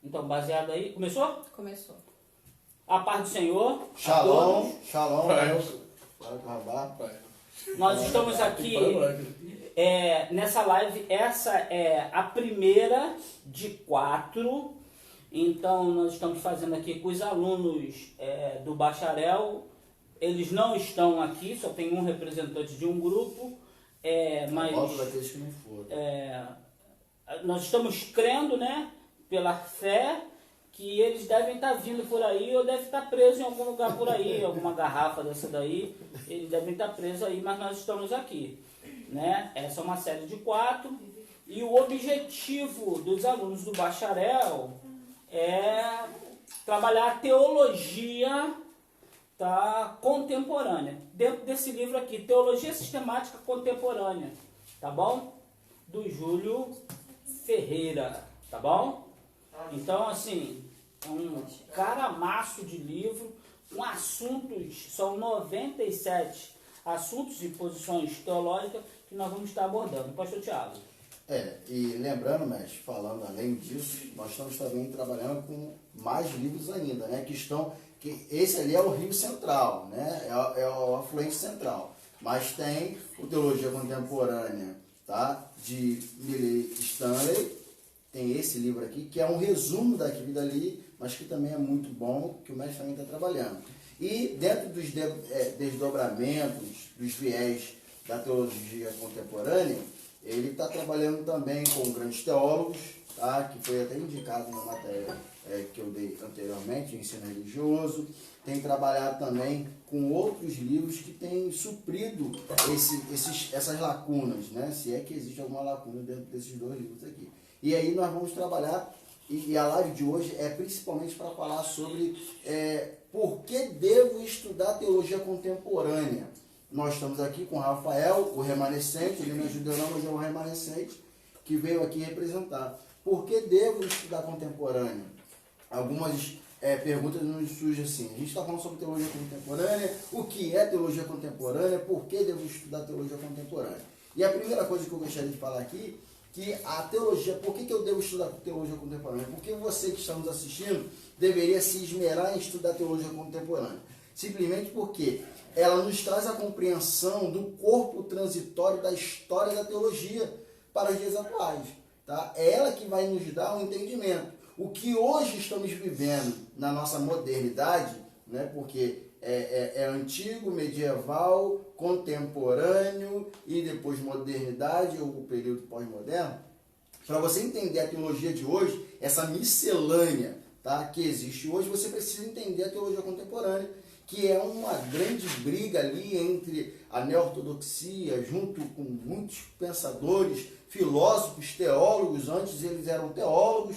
Então, baseado aí, começou? Começou. A paz do Senhor. Shalom, shalom. Nós estamos aqui nessa live. Essa é a primeira de 4. Então, nós estamos fazendo aqui com os alunos do bacharel. Eles não estão aqui, só tem um representante de um grupo. Mas daqueles que não foram. Nós estamos crendo, né, pela fé, que eles devem estar vindo por aí ou devem estar presos em algum lugar por aí, alguma garrafa dessa daí, eles devem estar presos aí, mas nós estamos aqui, né? Essa é uma série de 4 e o objetivo dos alunos do bacharel é trabalhar a teologia contemporânea, dentro desse livro aqui, Teologia Sistemática Contemporânea, tá bom? Do Júlio Ferreira, tá bom? Então, assim, é um caramaço de livro, com assuntos, são 97 assuntos e posições teológicas que nós vamos estar abordando. Pastor Tiago. E lembrando, mestre, falando além disso, nós estamos também trabalhando com mais livros ainda, né? Que esse ali é o Rio Central, né? É o afluente central. Mas tem o Teologia Contemporânea, tá? De Milley Stanley. Tem esse livro aqui, que é um resumo daquilo dali, mas que também é muito bom, que o mestre também está trabalhando. E dentro dos desdobramentos, dos viés da teologia contemporânea, ele está trabalhando também com grandes teólogos, tá? Que foi até indicado na matéria que eu dei anteriormente, o ensino religioso. Tem trabalhado também com outros livros que têm suprido essas lacunas, né? Se é que existe alguma lacuna dentro desses 2 livros aqui. E aí nós vamos trabalhar, e a live de hoje é principalmente para falar sobre por que devo estudar teologia contemporânea. Nós estamos aqui com o Rafael, o remanescente, ele não ajudou não, mas é o remanescente, que veio aqui representar. Por que devo estudar contemporânea? Algumas perguntas nos surgem assim, a gente está falando sobre teologia contemporânea, o que é teologia contemporânea, por que devo estudar teologia contemporânea? E a primeira coisa que eu gostaria de falar aqui, que a teologia, por que eu devo estudar teologia contemporânea? Porque você que está nos assistindo deveria se esmerar em estudar teologia contemporânea. Simplesmente porque ela nos traz a compreensão do corpo transitório da história da teologia para os dias atuais. Tá? É ela que vai nos dar um entendimento. O que hoje estamos vivendo na nossa modernidade, né? Porque é antigo, medieval, contemporâneo e depois modernidade ou o período pós-moderno. Para você entender a teologia de hoje, essa miscelânea, tá, que existe hoje, você precisa entender a teologia contemporânea, que é uma grande briga ali entre a neo-ortodoxia, junto com muitos pensadores, filósofos, teólogos. Antes eles eram teólogos,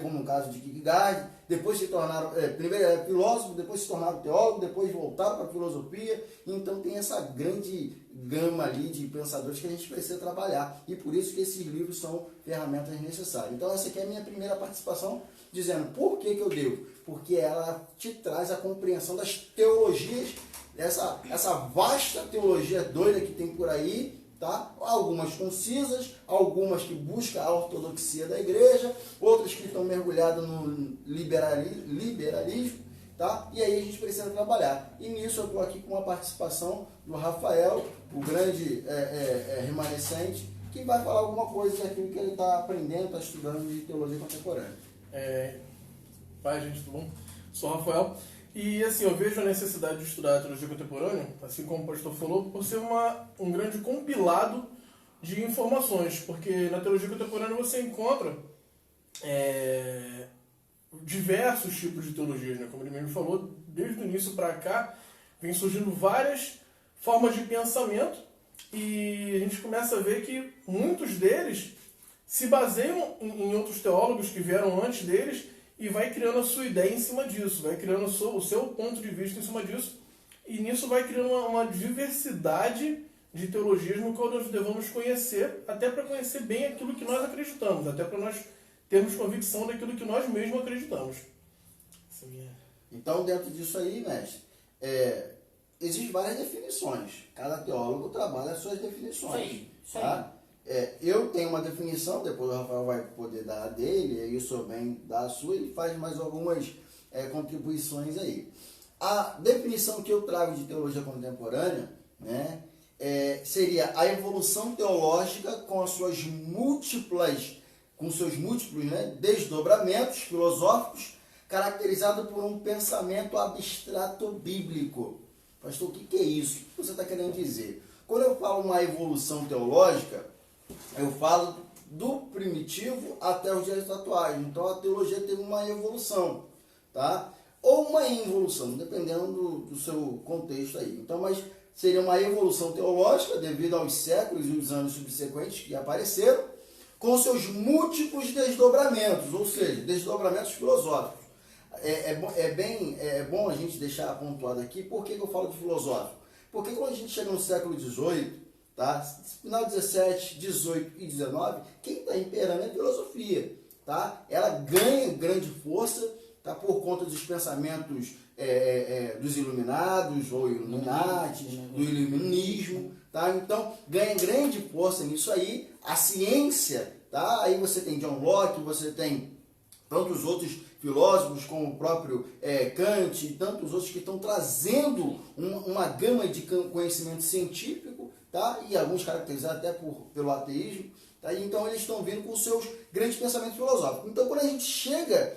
como no caso de Kierkegaard, depois se tornaram, primeiro era filósofo, depois se tornaram teólogo, depois voltaram para a filosofia. Então tem essa grande gama ali de pensadores que a gente precisa trabalhar, e por isso que esses livros são ferramentas necessárias. Então essa aqui é a minha primeira participação, dizendo por que eu devo, porque ela te traz a compreensão das teologias, essa vasta teologia doida que tem por aí, tá? Algumas concisas, algumas que buscam a ortodoxia da igreja, outras que estão mergulhadas no liberalismo, tá? E aí a gente precisa trabalhar. E nisso eu estou aqui com uma participação do Rafael, o grande remanescente, que vai falar alguma coisa daquilo que ele está aprendendo, está estudando de teologia contemporânea. Pai, gente, tudo bom? Sou o Rafael. E assim, eu vejo a necessidade de estudar a teologia contemporânea, assim como o pastor falou, por ser um grande compilado de informações, porque na teologia contemporânea você encontra diversos tipos de teologias, né? Como ele mesmo falou, desde o início para cá, vem surgindo várias formas de pensamento, e a gente começa a ver que muitos deles se baseiam em outros teólogos que vieram antes deles, e vai criando a sua ideia em cima disso, vai criando o seu ponto de vista em cima disso, e nisso vai criando uma diversidade de teologias no qual nós devemos conhecer, até para conhecer bem aquilo que nós acreditamos, até para nós termos convicção daquilo que nós mesmos acreditamos. Então, dentro disso aí, mestre, existem várias definições. Cada teólogo trabalha as suas definições. Sim. Tá? eu tenho uma definição, depois o Rafael vai poder dar a dele, aí o senhor bem dá a sua, e faz mais algumas contribuições aí. A definição que eu trago de teologia contemporânea, né, seria a evolução teológica com seus múltiplos, né, desdobramentos filosóficos, caracterizado por um pensamento abstrato bíblico. Pastor, o que é isso? O que você está querendo dizer? Quando eu falo uma evolução teológica, eu falo do primitivo até os dias atuais. Então a teologia teve uma evolução, tá? Ou uma involução, dependendo do seu contexto aí. Então, mas seria uma evolução teológica devido aos séculos e os anos subsequentes que apareceram, com seus múltiplos desdobramentos, ou seja, desdobramentos filosóficos. É bom a gente deixar pontuado aqui. Por que eu falo de filosófico? Porque quando a gente chega no século XVIII, tá? Final 17, 18 e 19, quem está imperando é a filosofia. Tá? Ela ganha grande força, tá? Por conta dos pensamentos dos iluminados ou Illuminati, do iluminismo. Tá? Então, ganha grande força nisso aí. A ciência, tá? Aí você tem John Locke, você tem tantos outros filósofos, como o próprio Kant e tantos outros que estão trazendo uma gama de conhecimento científico, tá? E alguns caracterizados até pelo ateísmo. Tá? Então eles estão vindo com seus grandes pensamentos filosóficos. Então quando a gente chega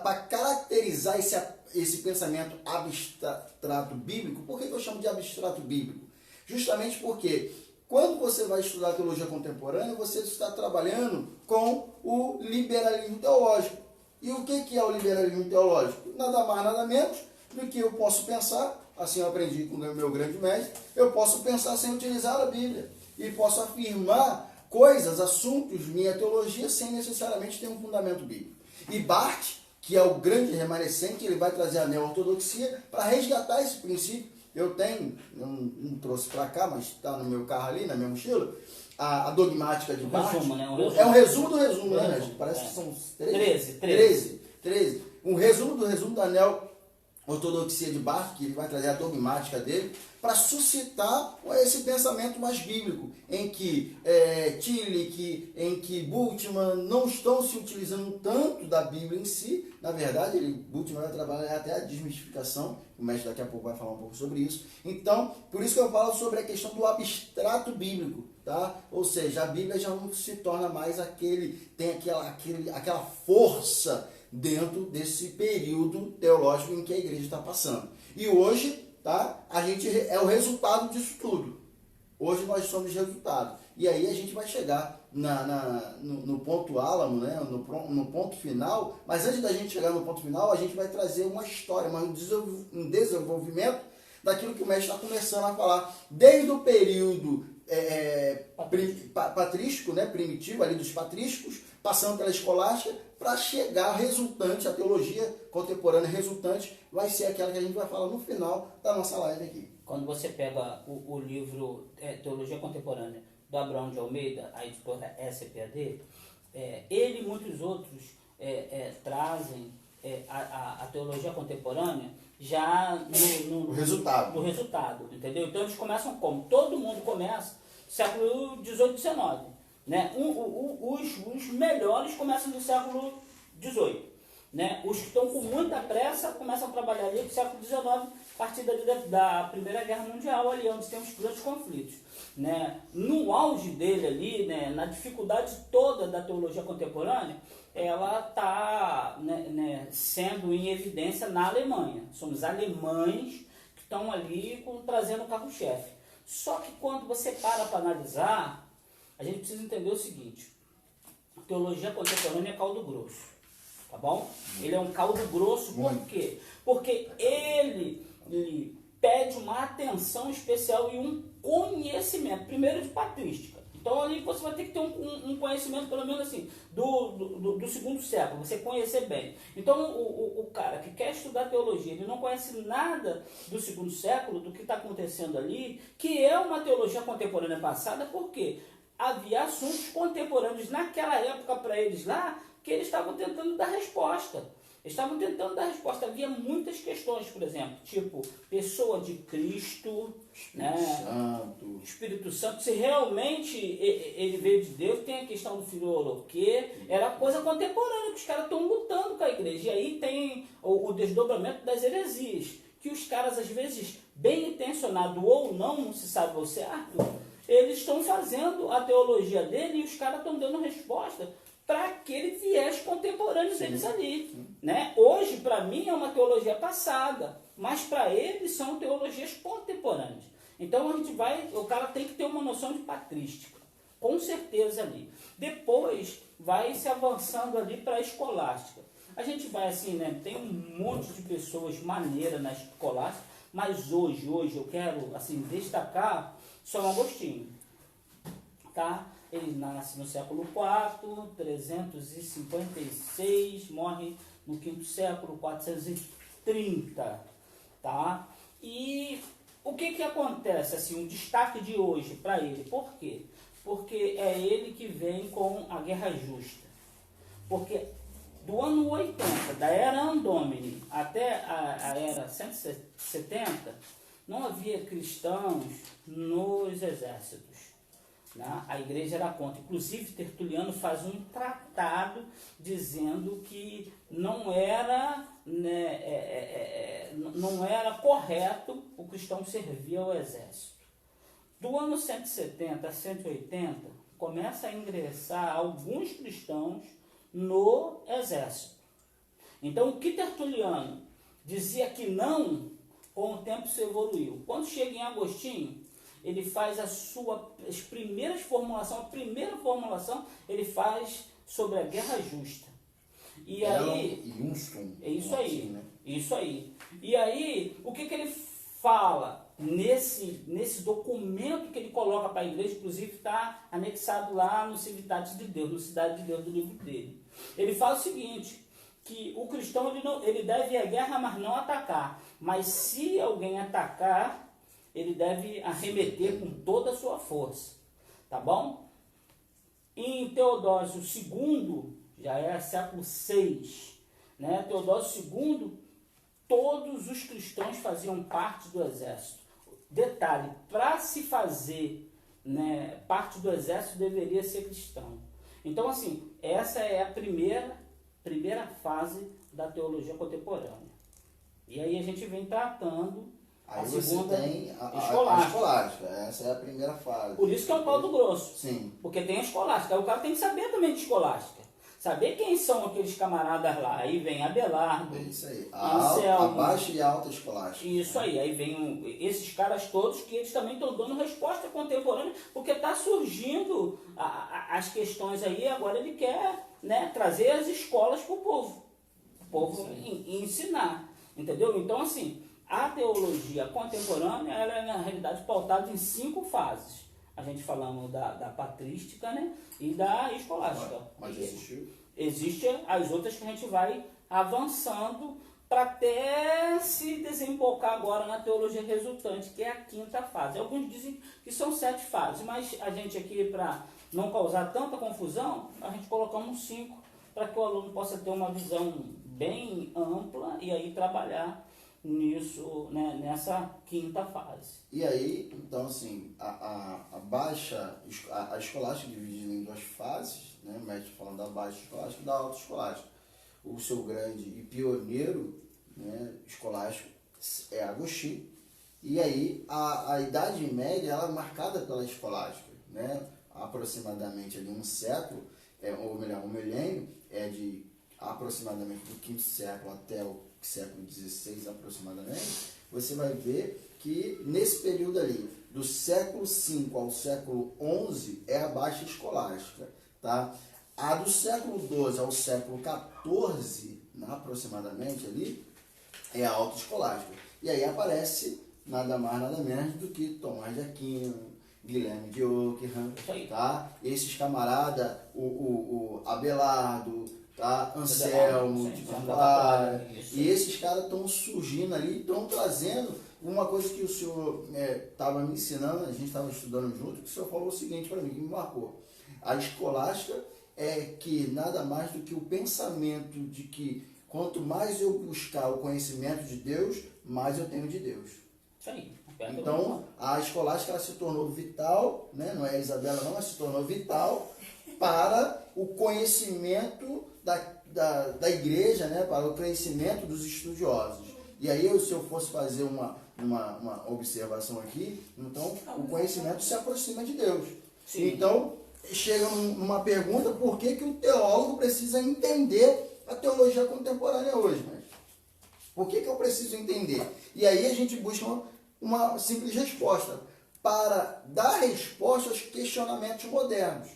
para caracterizar esse pensamento abstrato bíblico, por que eu chamo de abstrato bíblico? Justamente porque quando você vai estudar teologia contemporânea, você está trabalhando com o liberalismo teológico. E o que é o liberalismo teológico? Nada mais, nada menos do que eu posso pensar, assim eu aprendi com o meu grande mestre, eu posso pensar sem utilizar a Bíblia. E posso afirmar coisas, assuntos, minha teologia, sem necessariamente ter um fundamento bíblico. E Barth, que é o grande remanescente, ele vai trazer a neo-ortodoxia para resgatar esse princípio. Eu não trouxe para cá, mas está no meu carro ali, na minha mochila, a dogmática de Barth. Resumo, né? É um resumo do resumo, né, gente? Parece que são 13. Um resumo do resumo da neo-ortodoxia de Barth, que ele vai trazer a dogmática dele, para suscitar esse pensamento mais bíblico, em que Tillich, em que Bultmann não estão se utilizando tanto da Bíblia em si. Na verdade, Bultmann vai trabalhar até a desmistificação, o mestre daqui a pouco vai falar um pouco sobre isso. Então, por isso que eu falo sobre a questão do abstrato bíblico, tá? Ou seja, a Bíblia já não se torna mais tem aquela força dentro desse período teológico em que a igreja está passando. E hoje, tá? A gente é o resultado disso tudo. Hoje nós somos resultado. E aí a gente vai chegar no ponto álamo, né? no ponto final. Mas antes da gente chegar no ponto final, a gente vai trazer uma história, um desenvolvimento daquilo que o mestre está começando a falar. Desde o período patrístico, né? Primitivo, ali dos patrísticos, passando pela escolástica, para chegar resultante, a teologia contemporânea resultante, vai ser aquela que a gente vai falar no final da nossa live aqui. Quando você pega o livro Teologia Contemporânea, do Abraão de Almeida, a editora SPAD, ele e muitos outros trazem a teologia contemporânea já no resultado, entendeu? Então eles começam como? Todo mundo começa no século XVIII, XIX. Né? Os melhores começam no século XVIII. Né? Os que estão com muita pressa começam a trabalhar ali no século XIX, a partir da Primeira Guerra Mundial, ali onde tem os grandes conflitos. Né? No auge dele ali, né, na dificuldade toda da teologia contemporânea, ela está sendo em evidência na Alemanha. São os alemães que estão ali trazendo o carro-chefe. Só que quando você para analisar, a gente precisa entender o seguinte: a teologia contemporânea é caldo grosso, tá bom? Ele é um caldo grosso, por quê? Porque ele pede uma atenção especial e um conhecimento, primeiro de patrística. Então ali você vai ter que ter um conhecimento, pelo menos assim, do segundo século, você conhecer bem. Então o cara que quer estudar teologia, ele não conhece nada do segundo século, do que está acontecendo ali, que é uma teologia contemporânea passada, por quê? Havia assuntos contemporâneos naquela época para eles lá, que eles estavam tentando dar resposta. Eles estavam tentando dar resposta. Havia muitas questões, por exemplo, tipo, pessoa de Cristo, Espírito Santo, se realmente ele veio de Deus, tem a questão do filoloquê, era coisa contemporânea, que os caras estão lutando com a igreja. E aí tem o desdobramento das heresias, que os caras, às vezes, bem intencionados ou não se sabe o certo, eles estão fazendo a teologia dele e os caras estão dando resposta para aquele viés contemporâneo deles ali. Né? Hoje, para mim, é uma teologia passada, mas para eles são teologias contemporâneas. Então, o cara tem que ter uma noção de patrística, com certeza ali. Depois, vai se avançando ali para a escolástica. A gente vai assim, né? Tem um monte de pessoas maneiras na escolástica, mas hoje eu quero assim destacar São Agostinho, tá? Ele nasce no século IV, 356, morre no quinto século, 430, tá? E o que acontece, assim, um destaque de hoje para ele? Por quê? Porque é ele que vem com a Guerra Justa. Porque do ano 80, da era Andomini até a era 170, não havia cristãos nos exércitos. Né? A igreja era contra. Inclusive, Tertuliano faz um tratado dizendo que não era, não era correto o cristão servir ao exército. Do ano 170 a 180, começa a ingressar alguns cristãos no exército. Então, o que Tertuliano dizia que não, com o tempo se evoluiu. Quando chega em Agostinho, ele faz a primeira formulação ele faz sobre a Guerra Justa. E aí, é isso aí, né? Isso aí. E aí, o que ele fala nesse documento que ele coloca para a igreja, inclusive está anexado lá no Civitatis de Deus, no Cidade de Deus, do livro dele. Ele fala o seguinte, que o cristão ele deve ir à guerra, mas não atacar. Mas se alguém atacar, ele deve arremeter com toda a sua força. Tá bom? Em Teodósio II, já é século VI, né? Teodósio II, todos os cristãos faziam parte do exército. Detalhe, para se fazer, né, parte do exército deveria ser cristão. Então, assim, essa é a primeira fase da teologia contemporânea. E aí a gente vem tratando aí a você segunda tem a escolástica. Essa é a primeira fase. Por isso que é um caldo grosso. Sim. Porque tem a escolástica. Aí o cara tem que saber também de escolástica. Saber quem são aqueles camaradas lá. Aí vem Abelardo, É isso aí. Anselmo, A baixa e a alta escolástica. Isso aí. Aí vem esses caras todos que eles também estão dando resposta contemporânea, porque está surgindo as questões aí. Agora ele quer, né, trazer as escolas para o povo. O povo ensinar. Entendeu? Então, assim, a teologia contemporânea ela é, na realidade, pautada em 5 fases. A gente falamos da patrística, né, e da escolástica. Mas existiu? Existem as outras que a gente vai avançando para até se desembocar agora na teologia resultante, que é a 5ª fase. Alguns dizem que são 7 fases, mas a gente aqui, para não causar tanta confusão, a gente colocamos 5 para que o aluno possa ter uma visão bem ampla e aí trabalhar nisso, né, nessa 5ª fase. E aí, então, assim, a escolástica dividida em 2 fases, né, o mestre falando da baixa escolástica e da alta escolástica. O seu grande e pioneiro, né, escolástico é Agostinho. E aí, a Idade Média ela é marcada pela escolástica, né, aproximadamente ali um século, ou melhor, um milênio, é de aproximadamente do 5º século até o século XVI aproximadamente. Você vai ver que nesse período ali, do século V ao século XI, é a baixa escolástica, tá? A do século XII ao século XIV, aproximadamente ali, é a alta escolástica. E aí aparece nada mais, nada menos do que Tomás de Aquino, Guilherme de Ockham, tá? Esses camaradas, o Abelardo, tá? Anselmo, e esses caras estão surgindo ali, estão trazendo uma coisa que o senhor estava me ensinando, a gente estava estudando junto, que o senhor falou o seguinte para mim, que me marcou. A escolástica é que nada mais do que o pensamento de que quanto mais eu buscar o conhecimento de Deus, mais eu tenho de Deus. Isso aí. Então, a escolástica ela se tornou vital, né? Não é a Isabela não, ela se tornou vital para o conhecimento da igreja, né? Para o crescimento dos estudiosos. E aí, se eu fosse fazer uma observação aqui, então o conhecimento se aproxima de Deus. Sim. Então, chega numa pergunta, por que o teólogo precisa entender a teologia contemporânea hoje? Mas por que eu preciso entender? E aí a gente busca uma simples resposta, para dar resposta aos questionamentos modernos.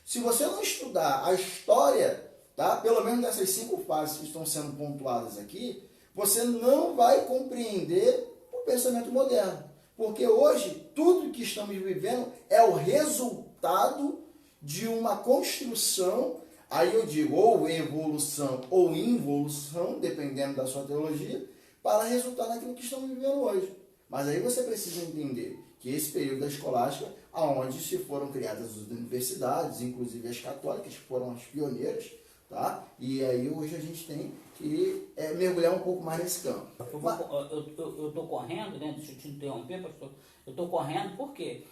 Se você não estudar a história, tá? Pelo menos dessas 5 fases que estão sendo pontuadas aqui, você não vai compreender o pensamento moderno. Porque hoje, tudo que estamos vivendo é o resultado de uma construção, aí eu digo, ou evolução ou involução, dependendo da sua teologia, para resultar naquilo que estamos vivendo hoje. Mas aí você precisa entender que esse período da escolástica, aonde se foram criadas as universidades, inclusive as católicas, que foram as pioneiras, tá? E aí hoje a gente tem que mergulhar um pouco mais nesse campo. Eu estou correndo, né? Deixa eu te interromper, pastor. Eu estou correndo porque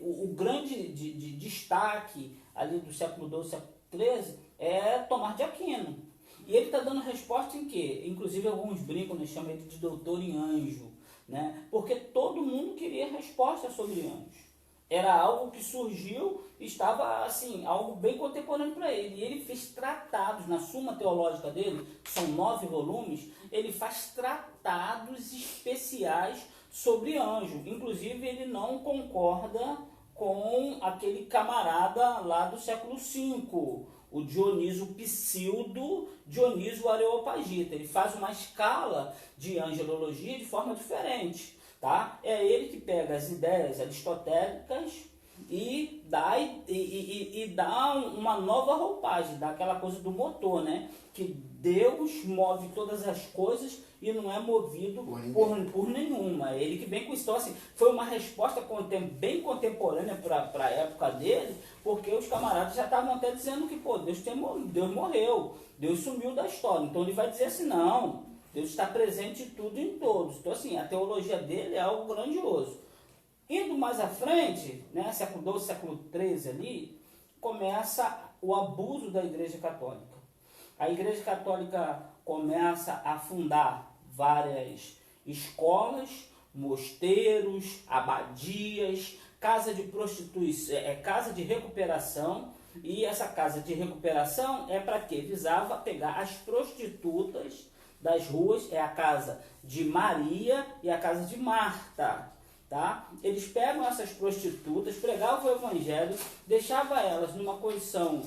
o grande de destaque ali do século XII, século XIII é Tomás de Aquino. E ele está dando resposta em quê? Inclusive alguns brincam, né? Chamam ele de doutor em anjo. Né? Porque todo mundo queria resposta sobre anjos. Era algo que surgiu, estava assim, algo bem contemporâneo para ele. E ele fez tratados, na Suma Teológica dele, que são 9 volumes, ele faz tratados especiais sobre anjo. Inclusive, ele não concorda com aquele camarada lá do século V, o Dionísio Pseudo Dionísio Areopagita. Ele faz uma escala de angelologia de forma diferente. Tá? É ele que pega as ideias aristotélicas e dá uma nova roupagem, dá aquela coisa do motor, né? Que Deus move todas as coisas e não é movido por nenhuma. Ele que vem com isso. Então, assim, foi uma resposta bem contemporânea para a época dele, porque os camaradas já estavam até dizendo que, pô, Deus morreu, Deus sumiu da história. Então ele vai dizer assim, não, Deus está presente em tudo e em todos. Então, assim, a teologia dele é algo grandioso. Indo mais à frente, né, século XII, século XIII ali, começa o abuso da Igreja Católica. A Igreja Católica começa a fundar várias escolas, mosteiros, abadias, casa de prostituição, casa de recuperação. E essa casa de recuperação é para quê? Visava pegar as prostitutas das ruas, é a casa de Maria e a casa de Marta. Tá? Eles pegam essas prostitutas, pregavam o evangelho, deixavam elas numa condição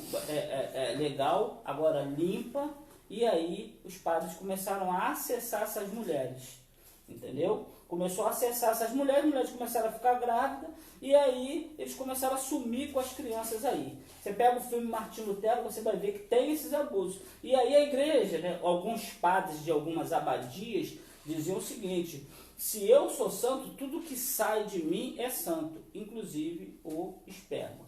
legal, agora limpa, e aí os padres começaram a acessar essas mulheres, entendeu? Começou a acessar essas mulheres começaram a ficar grávidas, e aí eles começaram a sumir com as crianças aí. Você pega o filme Martim Lutero, você vai ver que tem esses abusos. E aí a igreja, né, alguns padres de algumas abadias diziam o seguinte: se eu sou santo, tudo que sai de mim é santo, inclusive o esperma.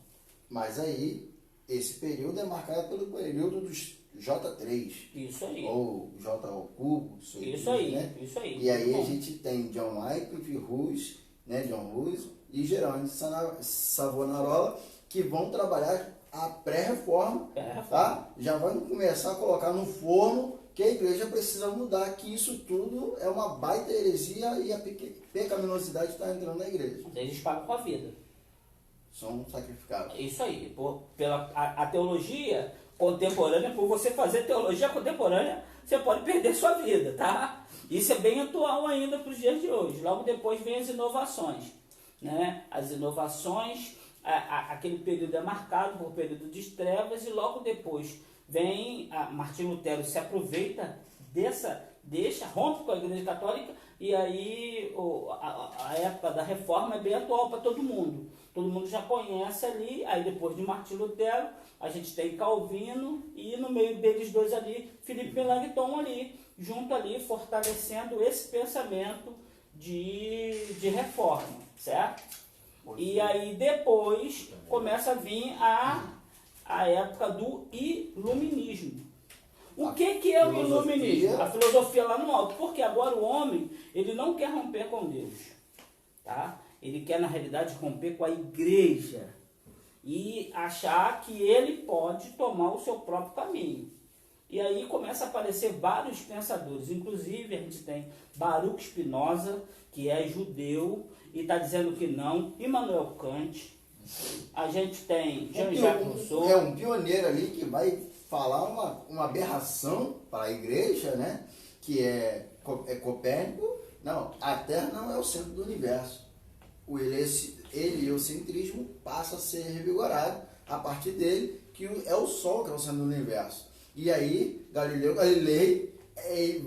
Mas aí, esse período é marcado pelo período dos J3. Isso aí. Ou J ao cubo. Isso aí, né? Isso aí. E aí a gente tem John Wycliffe, Hus, né, John Hus e Jerônimo Savonarola, que vão trabalhar a pré-reforma, tá? Já vão começar a colocar no forno que a igreja precisa mudar, que isso tudo é uma baita heresia e a pecaminosidade está entrando na igreja. Eles pagam com a vida. São sacrificados. Isso aí. A teologia contemporânea, por você fazer teologia contemporânea, você pode perder sua vida, tá? Isso é bem atual ainda para os dias de hoje. Logo depois vem as inovações, né? As inovações, aquele período é marcado por período de trevas, e logo depois vem Martim Lutero, se aproveita rompe com a Igreja Católica, e aí a época da reforma é bem atual para todo mundo. Todo mundo já conhece ali. Aí depois de Martim Lutero, a gente tem Calvino, e no meio deles dois ali, Felipe Melanchthon ali, junto ali, fortalecendo esse pensamento de reforma, certo? E aí depois começa a vir a época do iluminismo. O que é o filosofia. iluminismo? A filosofia lá no alto. Porque agora o homem, ele não quer romper com Deus. Tá? Ele quer, na realidade, romper com a igreja. E achar que ele pode tomar o seu próprio caminho. E aí começa a aparecer vários pensadores. Inclusive, a gente tem Baruch Spinoza, que é judeu, e está dizendo que não. Immanuel Kant. A gente tem Jean-Jacques Rousseau. É um pioneiro ali que vai falar uma aberração para a igreja, né? Que é Copérnico. Não, a Terra não é o centro do universo. O heliocentrismo passa a ser revigorado a partir dele, que é o Sol que é o centro do universo. E aí, Galileu Galilei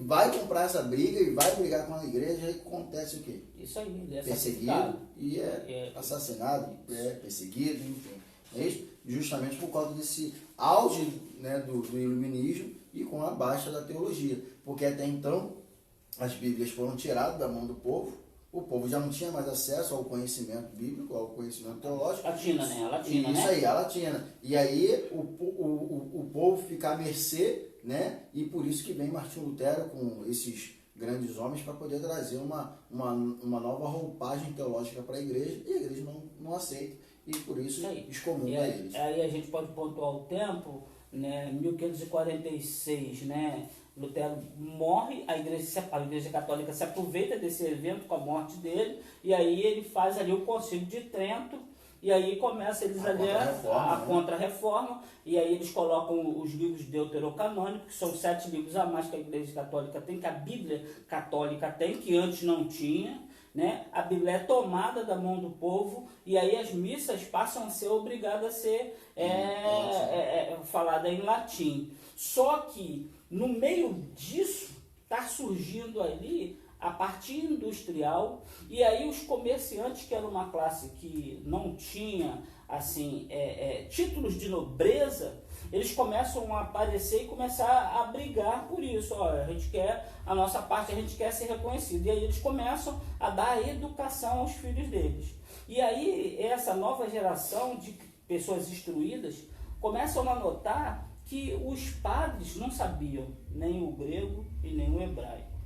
vai comprar essa briga e vai brigar com a igreja, e acontece o quê? Isso aí, ele é Perseguido e assassinado, perseguido, enfim. É isso? Justamente por causa desse auge, né, do iluminismo e com a baixa da teologia. Porque até então as Bíblias foram tiradas da mão do povo, o povo já não tinha mais acesso ao conhecimento bíblico, ao conhecimento teológico. Latina, né? A latina, Isso né? aí, a latina. E aí o povo fica à mercê, né? E por isso que vem Martinho Lutero com esses grandes homens para poder trazer uma nova roupagem teológica para a igreja, e a igreja não aceita, e por isso excomunga eles. Aí a gente pode pontuar o tempo, né? 1546, né? Lutero morre, a igreja católica se aproveita desse evento com a morte dele, e aí ele faz ali o Concílio de Trento, e aí começa eles a contra-reforma, e aí eles colocam os livros deuterocanônicos, que são 7 livros a mais que a igreja católica tem, que a Bíblia católica tem, que antes não tinha, né? A Bíblia é tomada da mão do povo, e aí as missas passam a ser obrigadas a ser faladas em latim. Só que no meio disso está surgindo ali a parte industrial, e aí os comerciantes, que era uma classe que não tinha assim títulos de nobreza, eles começam a aparecer e começar a brigar por isso. Olha, a gente quer a nossa parte, a gente quer ser reconhecido. E aí eles começam a dar educação aos filhos deles. E aí essa nova geração de pessoas instruídas começam a notar que os padres não sabiam nem o grego e nem o hebraico.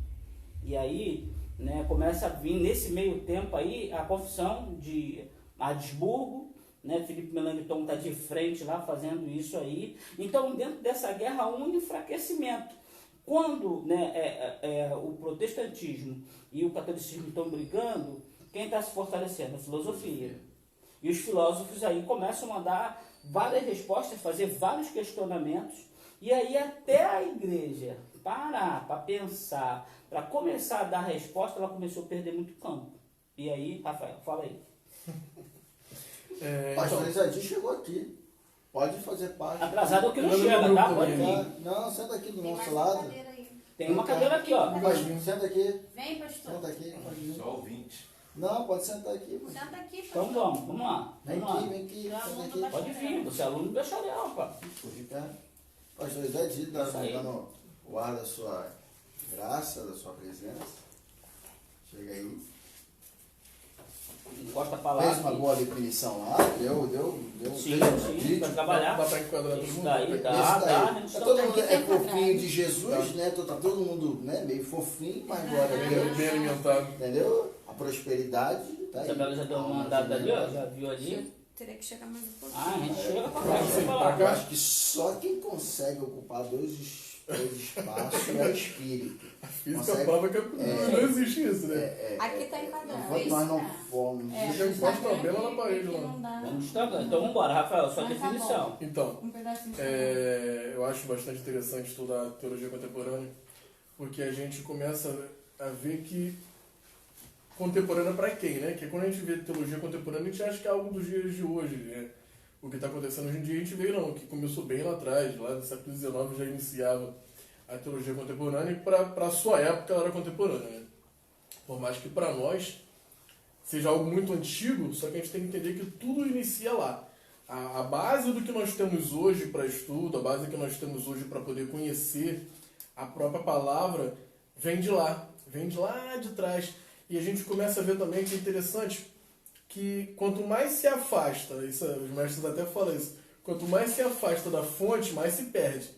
E aí, né, começa a vir nesse meio tempo aí a confissão de Habsburgo, né, Felipe Melanchthon está de frente lá fazendo isso aí. Então, dentro dessa guerra há um enfraquecimento. Quando, né, o protestantismo e o catolicismo estão brigando, quem está se fortalecendo? A filosofia. E os filósofos aí começam a dar várias respostas, fazer vários questionamentos, e aí até a igreja parar para pensar, para começar a dar resposta, ela começou a perder muito campo. E aí, Rafael, fala aí. Pastor Isadir chegou aqui. Pode fazer parte. Atrasado é o que não chega, tá? Pode vir. Não, senta aqui do Tem nosso mais uma lado. cadeira aí. Tem uma cadeira aqui, ó. Senta aqui. Vem, pastor. Senta aqui. Pode vir. Só ouvinte. Não, pode sentar aqui. Mano. Senta aqui, pastor. Então vamos lá. Vem Vamos lá. aqui, vem aqui. Já Senta aluno aqui. da Pode vir, você é aluno do bacharel, pá. Fica. Pastor Isadir, Isso aí. dando o ar da sua graça, da sua presença. Chega aí. Encosta pra lá. Fez uma boa definição lá. Deu. Sim, fez sim, pra trabalhar. Dá para enquadrar todo Isso mundo? daí, Esse dá, daí. a gente Todo tá- mundo aqui tem fofinho quadrado. de Jesus, né? Tá todo mundo, né, meio fofinho, mas glória a Bem, Deus. bem alimentado. Entendeu? A prosperidade tá aí. Isabela já deu uma andada ali, ó. Já viu ali. Teria que chegar mais um pouquinho. Ah, a gente chega pra cá, Sim, chega pra pra lá. cá. Eu acho que só quem consegue ocupar dois espaços é o espírito. A física Consegue? prova que não existe isso, né? Aqui tá enquadrado. Enquanto nós não formos. Fica encosta a bela na parede aqui lá. não dá. Vamos estragando. Então vamos embora, Rafael, sua Mas tá definição. Então, Um pedacinho. eu acho bastante interessante estudar teologia contemporânea, porque a gente começa a ver que contemporânea para quem, né? Que quando a gente vê teologia contemporânea, a gente acha que é algo dos dias de hoje, né? O que está acontecendo hoje em dia a gente vê não, que começou bem lá atrás, lá no século XIX já iniciava a teologia contemporânea, e para a sua época ela era contemporânea, né? Por mais que para nós seja algo muito antigo, só que a gente tem que entender que tudo inicia lá. A base do que nós temos hoje para estudo, a base que nós temos hoje para poder conhecer a própria palavra, vem de lá de trás. E a gente começa a ver também que é interessante que quanto mais se afasta, isso, os mestres até falam isso, quanto mais se afasta da fonte, mais se perde.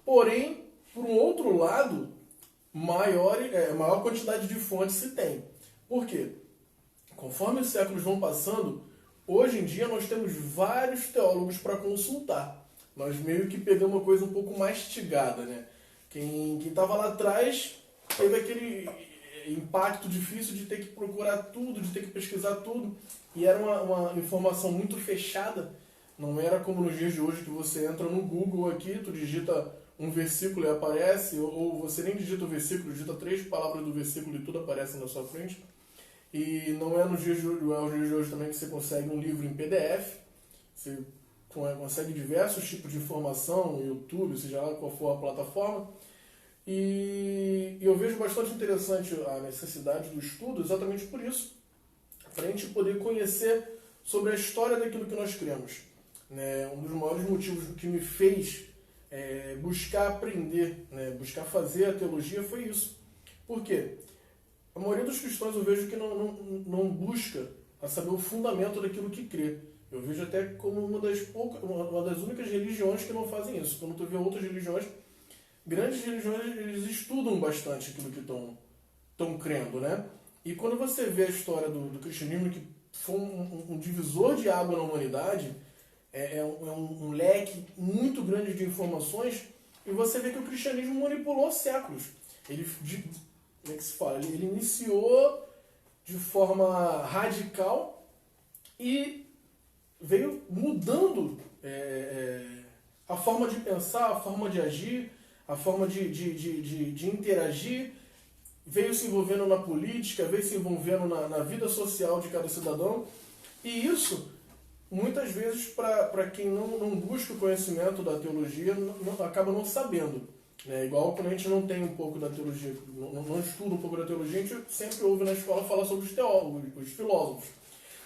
Porém, Por um outro lado, maior quantidade de fontes se tem. Por quê? Conforme os séculos vão passando, hoje em dia nós temos vários teólogos para consultar. Nós meio que pegamos uma coisa um pouco mastigada, né? Quem estava lá atrás teve aquele impacto difícil de ter que procurar tudo, de ter que pesquisar tudo, e era uma informação muito fechada. Não era como nos dias de hoje que você entra no Google aqui, tu digita um versículo e aparece, ou você nem digita o versículo, digita 3 palavras do versículo e tudo aparece na sua frente. E não é nos dias de hoje também que você consegue um livro em PDF, você consegue diversos tipos de informação no YouTube, seja lá qual for a plataforma. E eu vejo bastante interessante a necessidade do estudo exatamente por isso, para a gente poder conhecer sobre a história daquilo que nós cremos. Um dos maiores motivos que me fez buscar aprender, buscar fazer a teologia foi isso. Por quê? A maioria dos cristãos eu vejo que não busca a saber o fundamento daquilo que crê. Eu vejo até como uma das únicas religiões que não fazem isso. Quando tu vê outras religiões, grandes religiões, eles estudam bastante aquilo que estão crendo, né? E quando você vê a história do cristianismo, que foi um divisor de água na humanidade, é um leque muito grande de informações, e você vê que o cristianismo manipulou séculos. Como é que se fala? Ele iniciou de forma radical e veio mudando a forma de pensar, a forma de agir, a forma de interagir, veio se envolvendo na política, veio se envolvendo na vida social de cada cidadão. E isso, muitas vezes, para quem não busca o conhecimento da teologia, acaba não sabendo. Igual quando a gente não tem um pouco da teologia, não estuda um pouco da teologia, a gente sempre ouve na escola falar sobre os teólogos, os filósofos.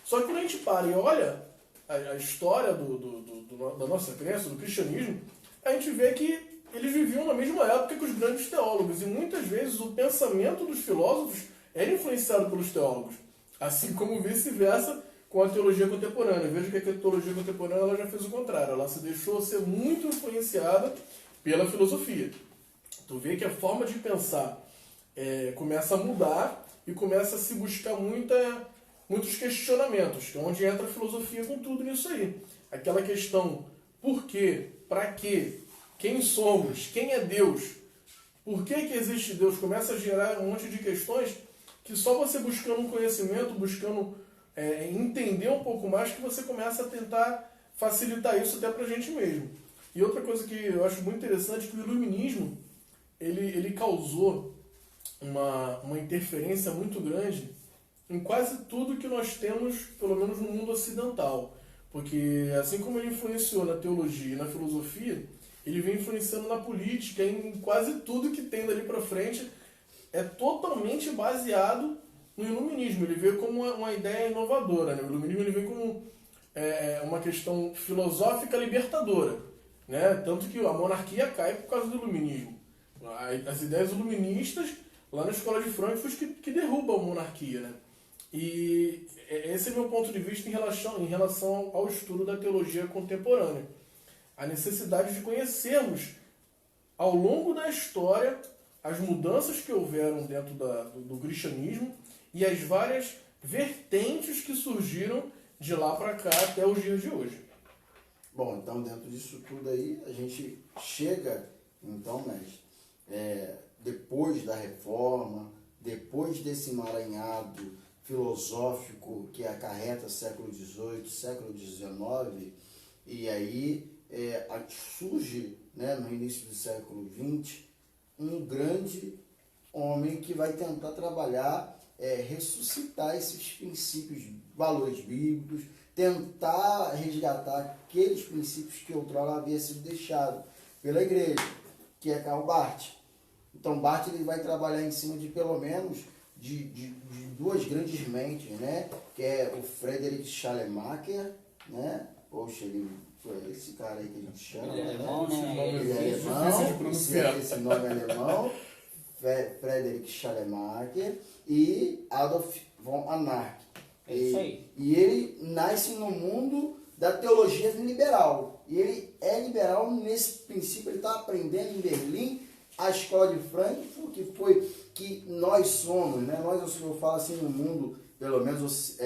Só que quando a gente para e olha a história da nossa crença, do cristianismo, a gente vê que eles viviam na mesma época que os grandes teólogos, e muitas vezes o pensamento dos filósofos era influenciado pelos teólogos, assim como vice-versa com a teologia contemporânea. Veja que a teologia contemporânea ela já fez o contrário, ela se deixou ser muito influenciada pela filosofia. Tu vê que a forma de pensar começa a mudar e começa a se buscar muitos questionamentos, que é onde entra a filosofia com tudo nisso aí. Aquela questão, por quê, para quê, quem somos, quem é Deus, por que existe Deus, começa a gerar um monte de questões que só você buscando um conhecimento, buscando entender um pouco mais, que você começa a tentar facilitar isso até pra gente mesmo. E outra coisa que eu acho muito interessante é que o iluminismo ele causou uma interferência muito grande em quase tudo que nós temos, pelo menos no mundo ocidental. Porque assim como ele influenciou na teologia e na filosofia, ele vem influenciando na política, em quase tudo que tem dali para frente, é totalmente baseado no iluminismo. Ele veio como uma ideia inovadora. O iluminismo ele veio como uma questão filosófica libertadora. Tanto que a monarquia cai por causa do iluminismo. As ideias iluministas, lá na escola de Frankfurt, que derrubam a monarquia. E esse é o meu ponto de vista em relação ao estudo da teologia contemporânea. A necessidade de conhecermos, ao longo da história, as mudanças que houveram dentro do cristianismo e as várias vertentes que surgiram de lá para cá até os dias de hoje. Bom, então dentro disso tudo aí, a gente chega, então, mestre, depois da reforma, depois desse emaranhado filosófico que acarreta século XVIII, século XIX, e aí surge, no início do século XX, um grande homem que vai tentar trabalhar, ressuscitar esses princípios, valores bíblicos, tentar resgatar aqueles princípios que outrora havia sido deixado pela igreja, que é Karl Barth. Então Barth ele vai trabalhar em cima de pelo menos de duas grandes mentes, que é o Friedrich Schleiermacher, poxa, ele foi esse cara aí que a gente chama, ele é alemão, ele é alemão, esse nome é alemão, Friedrich Schleiermacher e Adolf von Arnach. E ele nasce no mundo da teologia liberal. E ele é liberal nesse princípio, ele está aprendendo em Berlim, a escola de Frankfurt, que foi que nós somos, né? Nós, eu falo assim, no mundo, pelo menos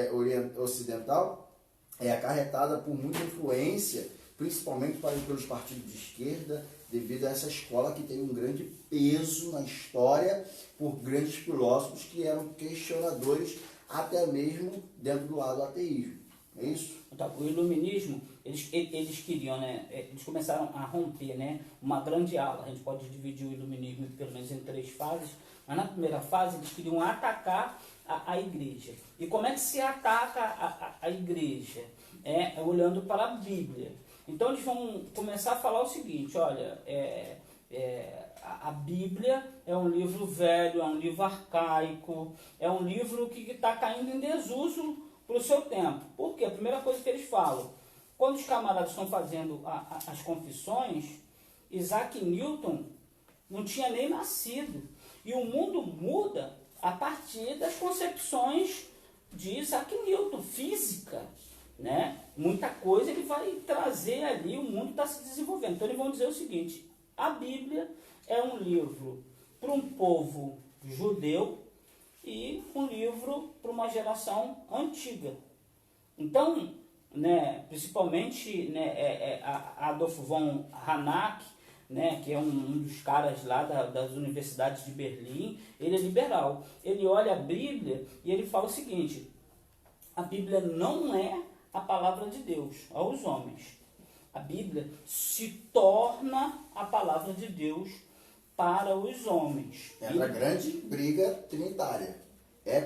ocidental, é acarretada por muita influência, principalmente pelos partidos de esquerda, devido a essa escola que tem um grande peso na história por grandes filósofos que eram questionadores até mesmo dentro do lado do ateísmo. É isso? Então, o iluminismo, eles queriam, né? Eles começaram a romper, né? Uma grande ala. A gente pode dividir o iluminismo pelo menos em 3 fases, mas na primeira fase eles queriam atacar a igreja. E como é que se ataca a igreja? É olhando para a Bíblia. Então eles vão começar a falar o seguinte, olha, a Bíblia é um livro velho, é um livro arcaico, é um livro que está caindo em desuso para o seu tempo. Por quê? A primeira coisa que eles falam, quando os camaradas estão fazendo as confissões, Isaac Newton não tinha nem nascido. E o mundo muda a partir das concepções de Isaac Newton, física. Né? Muita coisa ele vai trazer ali, o mundo está se desenvolvendo. Então eles vão dizer o seguinte, a Bíblia é um livro para um povo judeu e um livro para uma geração antiga. Então, né, principalmente, né, Adolf von Harnack, né, que é um dos caras lá das universidades de Berlim, ele é liberal. Ele olha a Bíblia e ele fala o seguinte, a Bíblia não é a palavra de Deus aos homens. A Bíblia se torna a palavra de Deus para os homens. É uma grande briga trinitária.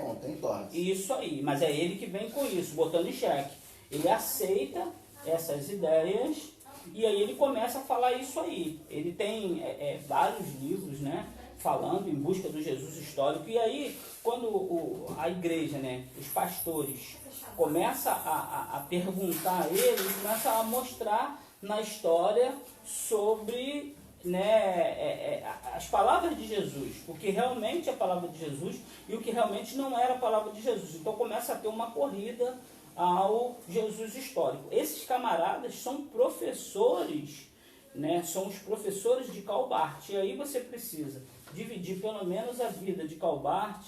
Contém, torna. Isso aí, mas é ele que vem com isso, botando em xeque. Ele aceita essas ideias e aí ele começa a falar isso aí. Ele tem vários livros, né, falando em busca do Jesus histórico. E aí, quando a igreja, né, os pastores, começa a perguntar a ele começa a mostrar na história sobre, né, as palavras de Jesus, o que realmente é a palavra de Jesus e o que realmente não era a palavra de Jesus. Então começa a ter uma corrida ao Jesus histórico. Esses camaradas são professores, né, são os professores de Calbart. E aí você precisa dividir pelo menos a vida de Calbart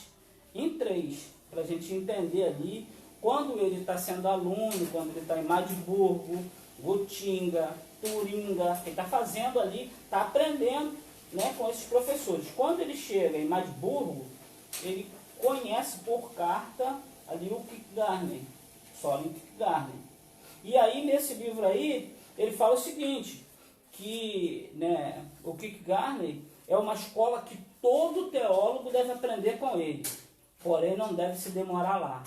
em 3, para a gente entender ali quando ele está sendo aluno, quando ele está em Magdeburgo, Gotinga, Turinga, ele está fazendo ali, está aprendendo, né, com esses professores. Quando ele chega em Magdeburgo, ele conhece por carta ali o Kierkegaard, Soren Kierkegaard. E aí, nesse livro aí, ele fala o seguinte, que, né, o Kierkegaard é uma escola que todo teólogo deve aprender com ele, porém não deve se demorar lá.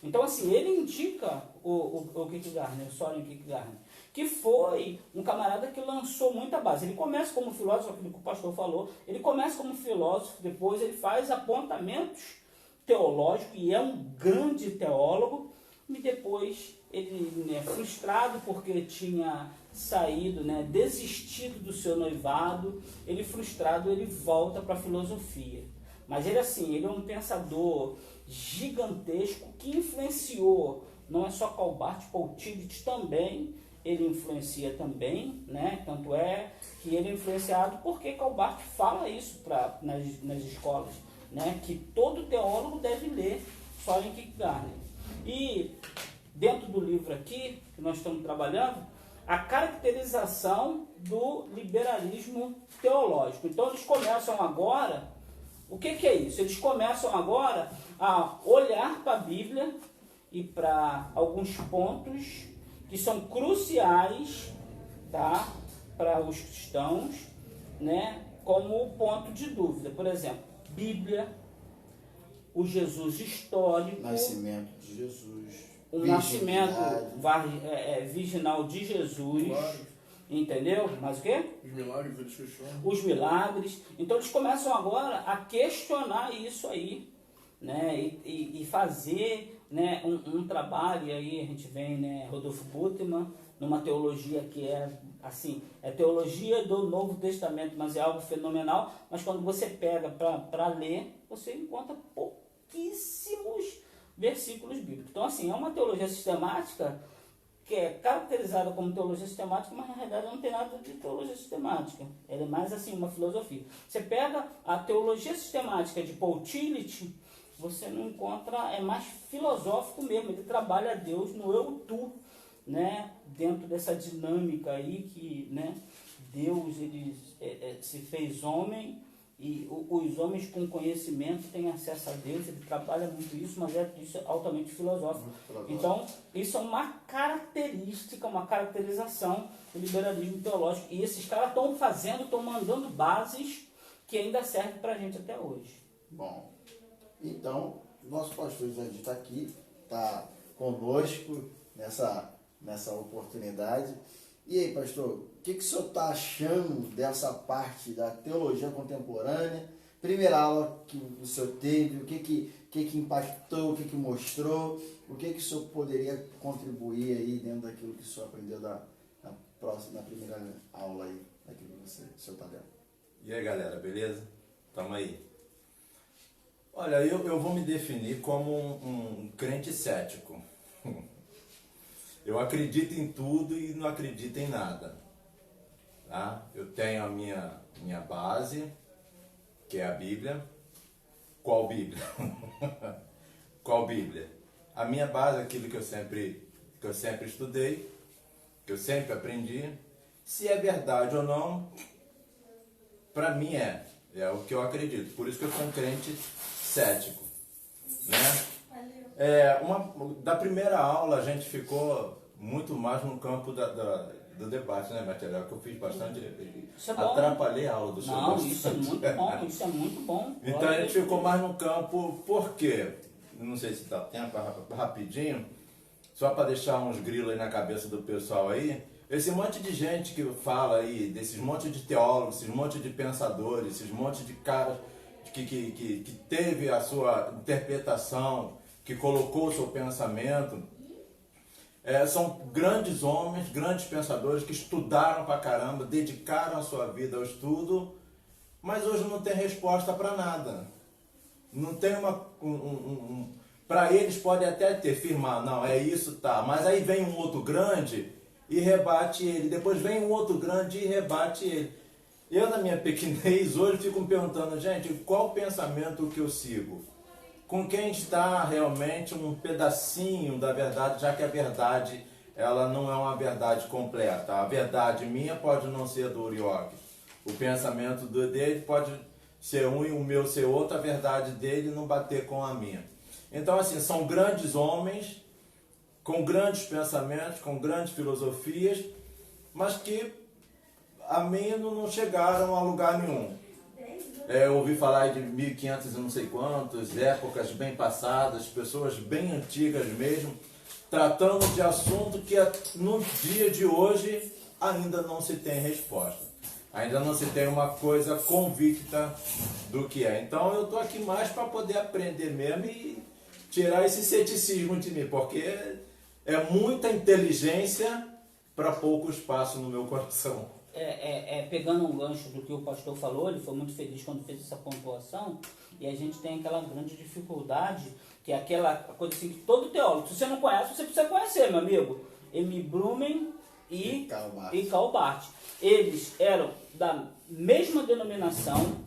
Então, assim, ele indica o Kierkegaard, o Soren Kierkegaard, que foi um camarada que lançou muita base. Ele começa como filósofo, aquilo que o pastor falou, ele começa como filósofo, depois ele faz apontamentos teológicos, e é um grande teólogo, e depois ele, né, frustrado porque tinha saído, né, desistido do seu noivado, ele frustrado, ele volta para a filosofia. Mas ele, assim, ele é um pensador gigantesco que influenciou, não é só Calbart, Paul Tillich também, ele influencia também, né? Tanto é que ele é influenciado porque Calbart fala isso nas escolas, né? Que todo teólogo deve ler Soren Kierkegaard. E dentro do livro aqui, que nós estamos trabalhando, a caracterização do liberalismo teológico. Então eles começam agora, o que é isso? Eles começam agora a olhar para a Bíblia e para alguns pontos que são cruciais, tá, para os cristãos, né, como ponto de dúvida. Por exemplo, Bíblia, o Jesus histórico, nascimento de Jesus, o nascimento virginal de Jesus, entendeu? Mas o quê? Os milagres, eles questionam. Os milagres. Então eles começam agora a questionar isso aí, né, e fazer, né, um trabalho. E aí a gente vem, né, Rodolfo Bultmann, numa teologia que é assim, é teologia do Novo Testamento, mas é algo fenomenal. Mas quando você pega para ler, você encontra pouquíssimos versículos bíblicos. Então, assim, é uma teologia sistemática que é caracterizada como teologia sistemática, mas na realidade não tem nada de teologia sistemática. Ela é mais assim uma filosofia. Você pega a teologia sistemática de Paul Tillich, você não encontra, é mais filosófico mesmo, ele trabalha Deus no eu-tu, né? Dentro dessa dinâmica aí que, né, Deus ele, se fez homem e os homens com conhecimento têm acesso a Deus, ele trabalha muito isso, mas isso é altamente filosófico. Então, isso é uma característica, uma caracterização do liberalismo teológico. E esses caras estão mandando bases que ainda servem para a gente até hoje. Bom, então, nosso pastor José está aqui, está conosco nessa oportunidade. E aí, pastor, o que o senhor está achando dessa parte da teologia contemporânea? Primeira aula que o senhor teve, o que impactou, o que mostrou, o que o senhor poderia contribuir aí dentro daquilo que o senhor aprendeu na primeira aula aí, daquilo que o senhor está dentro? E aí, galera, beleza? Tamo aí. Olha, eu vou me definir como um crente cético. Eu acredito em tudo e não acredito em nada. Tá? Eu tenho a minha base, que é a Bíblia. Qual Bíblia? Qual Bíblia? A minha base é aquilo que eu sempre estudei, que eu sempre aprendi. Se é verdade ou não, para mim é o que eu acredito. Por isso que eu sou um crente cético, né? Da primeira aula a gente ficou muito mais no campo do debate, né, material, que eu fiz bastante, atrapalhei a aula do senhor. Não, isso é muito bom, isso é muito bom. Então a gente ficou mais no campo, por quê? Não sei se dá tempo, rapidinho, só para deixar uns grilos aí na cabeça do pessoal aí. Esse monte de gente que fala aí, desses monte de teólogos, esses monte de pensadores, esses monte de caras que teve a sua interpretação, que colocou o seu pensamento, são grandes homens, grandes pensadores que estudaram pra caramba, dedicaram a sua vida ao estudo, mas hoje não tem resposta para nada. Não tem para eles pode até firmar, não, é isso, tá, mas aí vem um outro grande e rebate ele, depois vem um outro grande e rebate ele. Eu, na minha pequenez, hoje fico me perguntando, gente, qual pensamento que eu sigo? Com quem está realmente um pedacinho da verdade, já que a verdade ela não é uma verdade completa. A verdade minha pode não ser do Urioque. O pensamento dele pode ser um e o meu ser outro, a verdade dele não bater com a minha. Então, assim, são grandes homens, com grandes pensamentos, com grandes filosofias, mas que a mim não chegaram a lugar nenhum. Eu ouvi falar de 1500 e não sei quantos, épocas bem passadas, pessoas bem antigas mesmo, tratando de assunto que no dia de hoje ainda não se tem resposta. Ainda não se tem uma coisa convicta do que é. Então eu estou aqui mais para poder aprender mesmo e tirar esse ceticismo de mim, porque é muita inteligência para pouco espaço no meu coração. Pegando um gancho do que o pastor falou, ele foi muito feliz quando fez essa pontuação, e a gente tem aquela grande dificuldade, que é aquela coisa assim que todo teólogo, se você não conhece, você precisa conhecer, meu amigo. M. Blumen e Karl Barth. Eles eram da mesma denominação,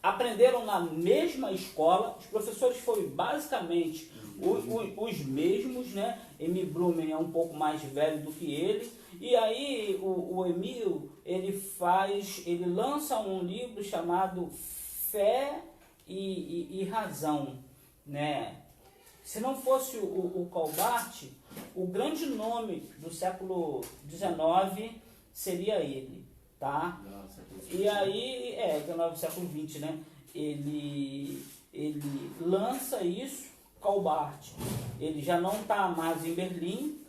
aprenderam na mesma escola, os professores foram basicamente os mesmos, né? M. Blumen é um pouco mais velho do que ele, e aí o Emil, ele lança um livro chamado Fé e Razão, né? Se não fosse o Karl Barth, o grande nome do século XIX seria ele, tá? E aí, 19 século XX, né? Ele lança isso, Karl Barth. Ele já não está mais em Berlim,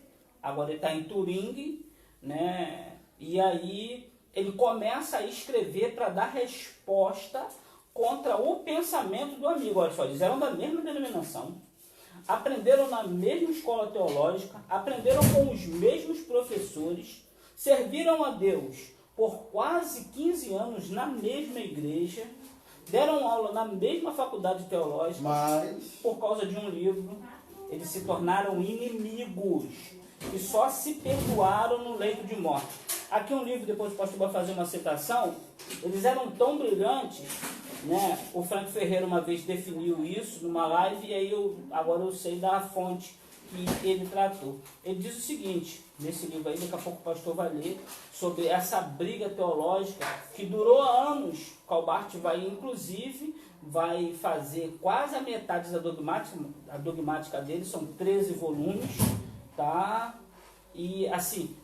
agora ele está em Turing, né? E aí ele começa a escrever para dar resposta contra o pensamento do amigo. Olha só, eles eram da mesma denominação, aprenderam na mesma escola teológica, aprenderam com os mesmos professores, serviram a Deus por quase 15 anos na mesma igreja, deram aula na mesma faculdade teológica, mas por causa de um livro, eles se tornaram inimigos. que só se perdoaram no leito de morte. Aqui um livro, depois o pastor vai fazer uma citação, eles eram tão brilhantes, né? O Frank Ferreira uma vez definiu isso numa live, e aí agora eu sei da fonte que ele tratou. Ele diz o seguinte, nesse livro aí, daqui a pouco o pastor vai ler, sobre essa briga teológica que durou anos. Calbart vai, inclusive, vai fazer quase a metade da dogmática dele, são 13 volumes, tá? E assim,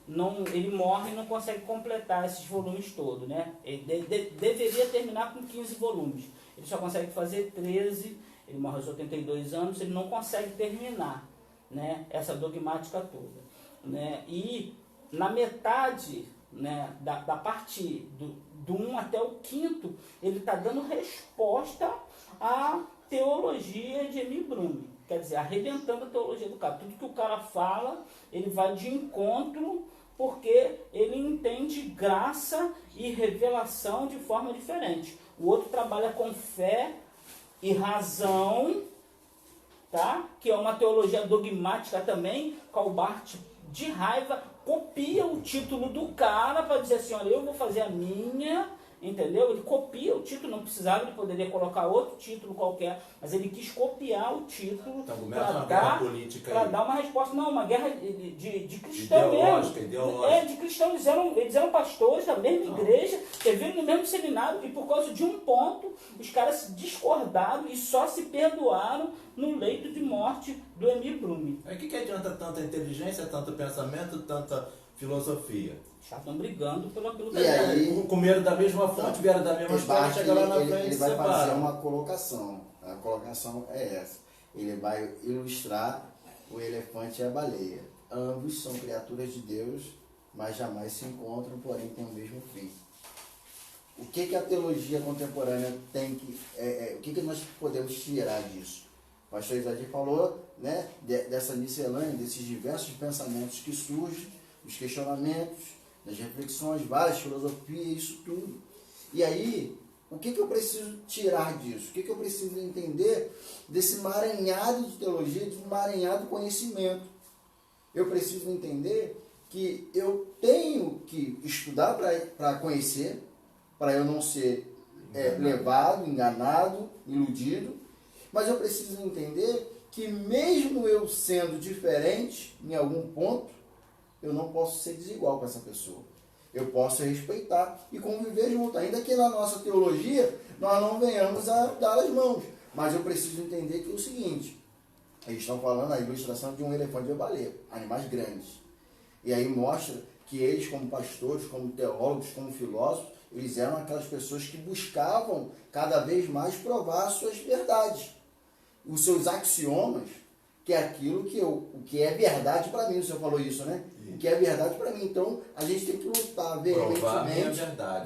ele morre e não consegue completar esses volumes todos, né? Ele deveria terminar com 15 volumes. Ele só consegue fazer 13, ele morre aos 82 anos, ele não consegue terminar, né, essa dogmática toda, né? E na metade, né, da parte do 1 até o 5º, ele está dando resposta à teologia de Emil Brunner. Quer dizer, arrebentando a teologia do cara. Tudo que o cara fala, ele vai de encontro, porque ele entende graça e revelação de forma diferente. O outro trabalha com fé e razão, tá? Que é uma teologia dogmática também. Calbart, de raiva, copia o título do cara para dizer assim, olha, eu vou fazer a minha, entendeu? Ele copia o título, não precisava, ele poderia colocar outro título qualquer, mas ele quis copiar o título para dar uma resposta. Não, uma guerra de cristão mesmo. Ideológica. De cristão, eles eram pastores da mesma igreja, serviram no mesmo seminário, e por causa de um ponto, os caras se discordaram e só se perdoaram no leito de morte do Emil Brunner. Aí o que adianta tanta inteligência, tanto pensamento, tanta filosofia? Já estão brigando pelo aquilo que E aí, comeram da mesma fonte, vieram da mesma história, chega lá na frente ele e vai fazer separa. uma colocação. A colocação é essa. Ele vai ilustrar o elefante e a baleia. Ambos são criaturas de Deus, mas jamais se encontram, porém têm o mesmo fim. O que a teologia contemporânea tem que... o que nós podemos tirar disso? O pastor Isadir falou, né, dessa miscelânea, desses diversos pensamentos que surgem, os questionamentos, das reflexões, várias filosofias, isso tudo. E aí, o que eu preciso tirar disso? O que eu preciso entender desse emaranhado de teologia, desse emaranhado de conhecimento? Eu preciso entender que eu tenho que estudar para conhecer, para eu não ser levado, enganado, iludido, mas eu preciso entender que mesmo eu sendo diferente em algum ponto, eu não posso ser desigual com essa pessoa. Eu posso respeitar e conviver junto. Ainda que na nossa teologia nós não venhamos a dar as mãos. Mas eu preciso entender que é o seguinte. Eles estão falando a ilustração de um elefante e uma baleia. Animais grandes. E aí mostra que eles, como pastores, como teólogos, como filósofos, eles eram aquelas pessoas que buscavam cada vez mais provar suas verdades. Os seus axiomas, que é aquilo o que é verdade para mim. O senhor falou isso, né? O que é verdade para mim. Então, a gente tem que lutar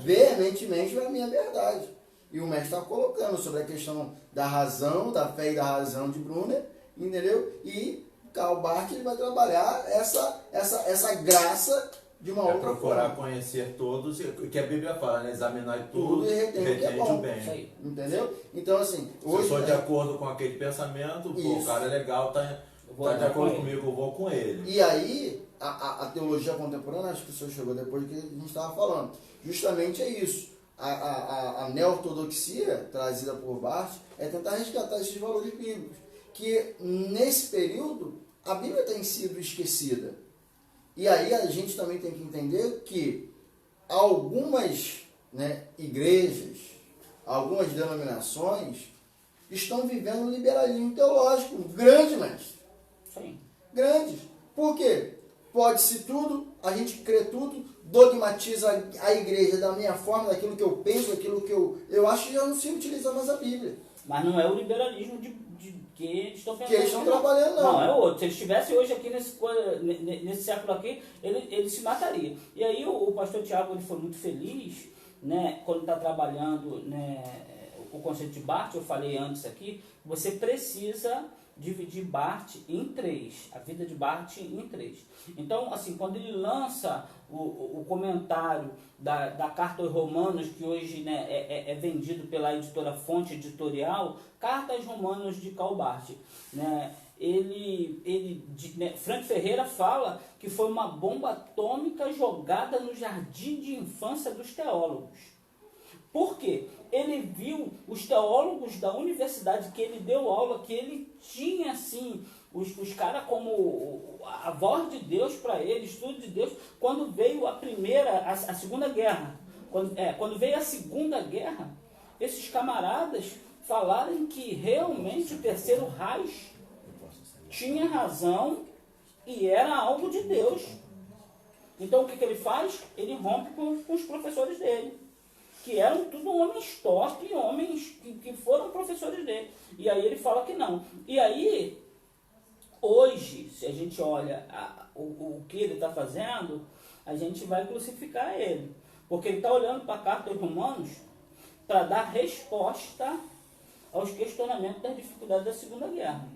veementemente para a minha verdade. E o mestre está colocando sobre a questão da razão, da fé e da razão de Brunner, entendeu? E Calbart, ele vai trabalhar essa graça de uma outra procurar forma. Conhecer todos, o que a Bíblia fala, né? Examinar tudo e retende o bem. Isso aí. Entendeu? Então, assim, Se eu sou de acordo com aquele pensamento, o cara é legal, tá de acordo comigo, eu vou com ele. E aí, a teologia contemporânea, acho que o senhor chegou depois do que a gente estava falando, justamente é isso. A neo-ortodoxia trazida por Barth é tentar resgatar esses valores bíblicos, que nesse período a Bíblia tem sido esquecida. E aí a gente também tem que entender que algumas igrejas, algumas denominações estão vivendo um liberalismo teológico grande, mestre. Sim. Grandes. Por quê? Pode-se tudo, a gente crê tudo, dogmatiza a igreja da minha forma, daquilo que eu penso, daquilo que eu acho que já não se utiliza mais a Bíblia. Mas não é o liberalismo que eles estão pensando. Que eles estão trabalhando, não. Não, é outro. Se ele estivesse hoje aqui nesse século aqui, ele se mataria. E aí o pastor Tiago, ele foi muito feliz, né, quando está trabalhando, né, o conceito de Barth. Eu falei antes aqui, você precisa dividir Barth em 3, a vida de Barth em 3. Então, assim, quando ele lança o comentário da Carta aos Romanos, que hoje, né, é vendido pela editora Fonte Editorial, Carta aos Romanos de Calbart, né, Frank Ferreira fala que foi uma bomba atômica jogada no jardim de infância dos teólogos. Por quê? Ele viu os teólogos da universidade que ele deu aula, que ele tinha assim, os caras como a voz de Deus para ele, estudo de Deus, quando veio a Segunda Guerra. Quando veio a Segunda Guerra, esses camaradas falaram que realmente o Terceiro Reich tinha razão e era algo de Deus. Então o que ele faz? Ele rompe com os professores dele, que eram tudo homens top, homens que foram professores dele. E aí ele fala que não. E aí, hoje, se a gente olha o que ele está fazendo, a gente vai crucificar ele. Porque ele está olhando para a carta aos Romanos para dar resposta aos questionamentos das dificuldades da Segunda Guerra.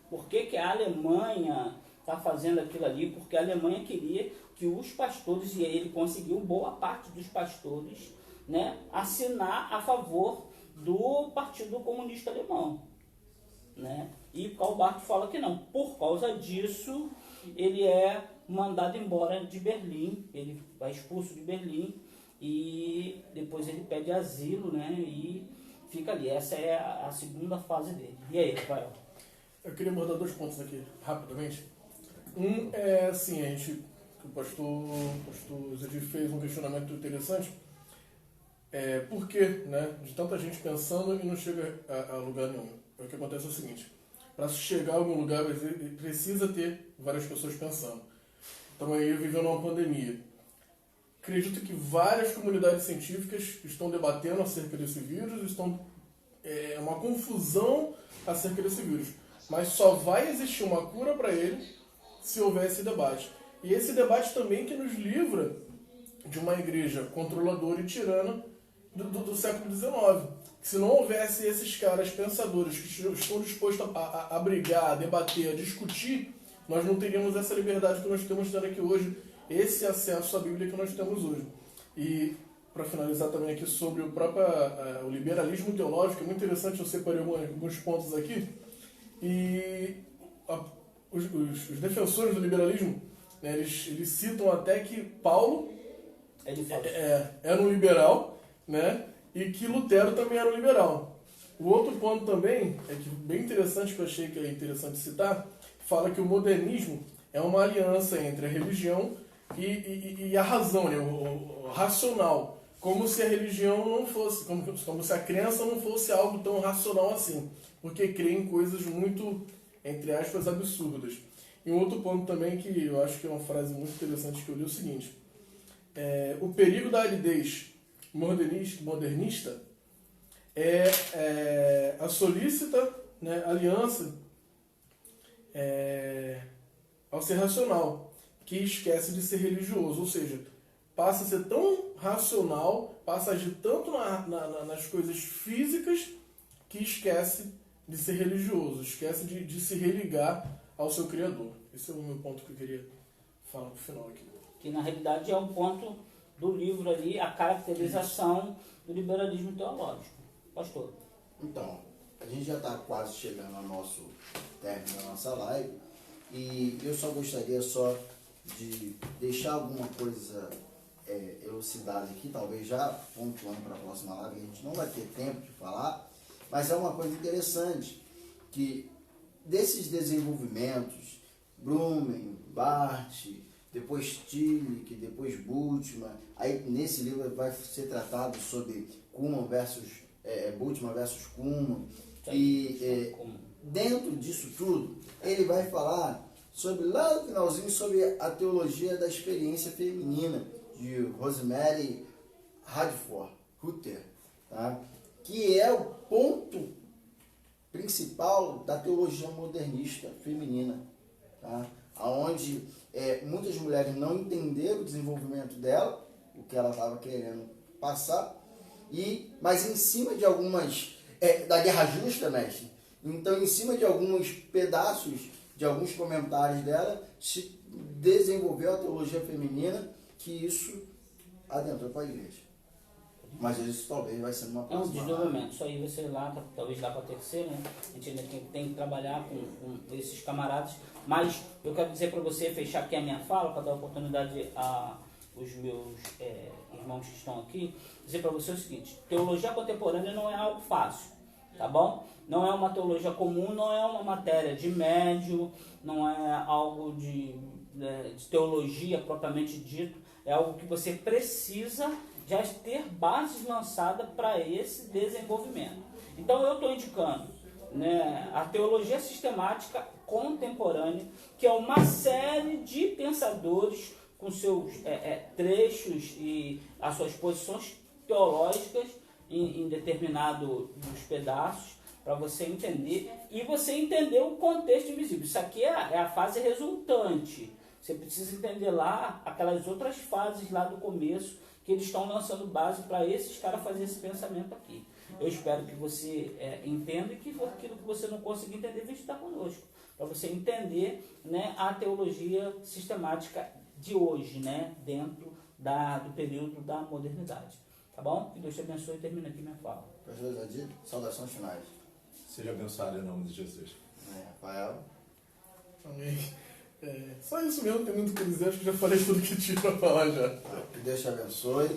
Por que a Alemanha está fazendo aquilo ali? Porque a Alemanha queria que os pastores, e ele conseguiu boa parte dos pastores, né, assinar a favor do Partido Comunista Alemão. Né? E Karl Barth fala que não. Por causa disso, ele é mandado embora de Berlim, ele vai expulso de Berlim e depois ele pede asilo, né, e fica ali. Essa é a segunda fase dele. E aí, Rafael? Eu queria abordar 2 pontos aqui, rapidamente. Um é assim, o pastor Zé fez um questionamento interessante. Por que, né, de tanta gente pensando e não chega a lugar nenhum? O que acontece é o seguinte: para chegar a algum lugar precisa ter várias pessoas pensando. Então aí vivendo uma pandemia. Acredito que várias comunidades científicas estão debatendo acerca desse vírus, uma confusão acerca desse vírus. Mas só vai existir uma cura para ele se houver esse debate. E esse debate também que nos livra de uma igreja controladora e tirana do século XIX. Se não houvesse esses caras pensadores que estão dispostos a brigar, a debater, a discutir, nós não teríamos essa liberdade que nós temos tendo aqui hoje, esse acesso à Bíblia que nós temos hoje. E, para finalizar também aqui sobre o liberalismo teológico, é muito interessante, eu separei alguns pontos aqui, e os defensores do liberalismo, né, eles citam até que Paulo era um liberal, né, e que Lutero também era um liberal. O outro ponto também, que bem interessante, que eu achei que é interessante citar, fala que o modernismo é uma aliança entre a religião e a razão, né, o racional. Como se a religião não fosse, como se a crença não fosse algo tão racional assim, porque crê em coisas muito, entre aspas, absurdas. E um outro ponto também que eu acho que é uma frase muito interessante que eu li é o seguinte: o perigo da aridez modernista é a solícita, né, aliança ao ser racional, que esquece de ser religioso, ou seja, passa a ser tão racional, passa a agir tanto nas coisas físicas, que esquece de ser religioso, esquece de se religar ao seu Criador. Esse é o meu ponto que eu queria falar no final aqui. Que na realidade é um ponto do livro ali, a caracterização do liberalismo teológico. Pastor. Então, a gente já está quase chegando ao nosso término da nossa live, e eu só gostaria de deixar alguma coisa elucidada aqui, talvez já pontuando para a próxima live, a gente não vai ter tempo de falar, mas é uma coisa interessante, que desses desenvolvimentos, Blumen, Barth, depois Tillich, depois Bultmann, aí nesse livro vai ser tratado sobre Kuhlmann Bultmann versus Kuhlmann, e dentro disso tudo, ele vai falar sobre, lá no finalzinho, sobre a teologia da experiência feminina, de Rosemary Radford Rutter, tá? Que é o ponto principal da teologia modernista feminina, tá? Onde muitas mulheres não entenderam o desenvolvimento dela, o que ela estava querendo passar, mas em cima de algumas, da Guerra Justa, mestre, então em cima de alguns pedaços, de alguns comentários dela, se desenvolveu a teologia feminina, que isso adentrou para a igreja. Mas isso talvez vai ser uma É um próxima desdobramento. Isso aí vai ser lá, talvez lá para a terceira, né? A gente ainda tem que trabalhar com esses camaradas. Mas eu quero dizer para você, fechar aqui a minha fala, para dar oportunidade a os meus irmãos que estão aqui, dizer para você o seguinte: teologia contemporânea não é algo fácil, tá bom? Não é uma teologia comum, não é uma matéria de médio, não é algo de teologia propriamente dito, é algo que você precisa já ter bases lançadas para esse desenvolvimento. Então eu estou indicando, né, a teologia sistemática contemporânea, que é uma série de pensadores com seus trechos e as suas posições teológicas em determinados pedaços, para você entender, e você entender o contexto invisível. Isso aqui é a fase resultante. Você precisa entender lá aquelas outras fases lá do começo, que eles estão lançando base para esses caras fazer esse pensamento aqui. Eu espero que você entenda, e que aquilo que você não conseguir entender, vem estudar conosco, para você entender, né, a teologia sistemática de hoje, né, dentro do período da modernidade. Tá bom? Que Deus te abençoe e termina aqui minha fala. Pastor Zadir, saudações finais. Seja abençoado em nome de Jesus. Rafael. Amém. Só isso mesmo, tem muito o que dizer, acho que já falei tudo que tinha para falar já. Que Deus te abençoe.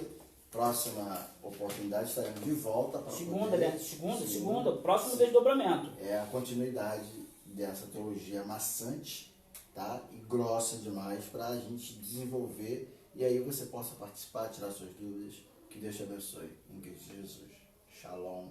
Próxima oportunidade estaremos de volta para Segunda, poder... né? Segunda, próximo desdobramento. É a continuidade dessa teologia maçante, tá? E grossa demais para a gente desenvolver, e aí você possa participar, tirar suas dúvidas. Que Deus te abençoe. Em Cristo Jesus. Shalom.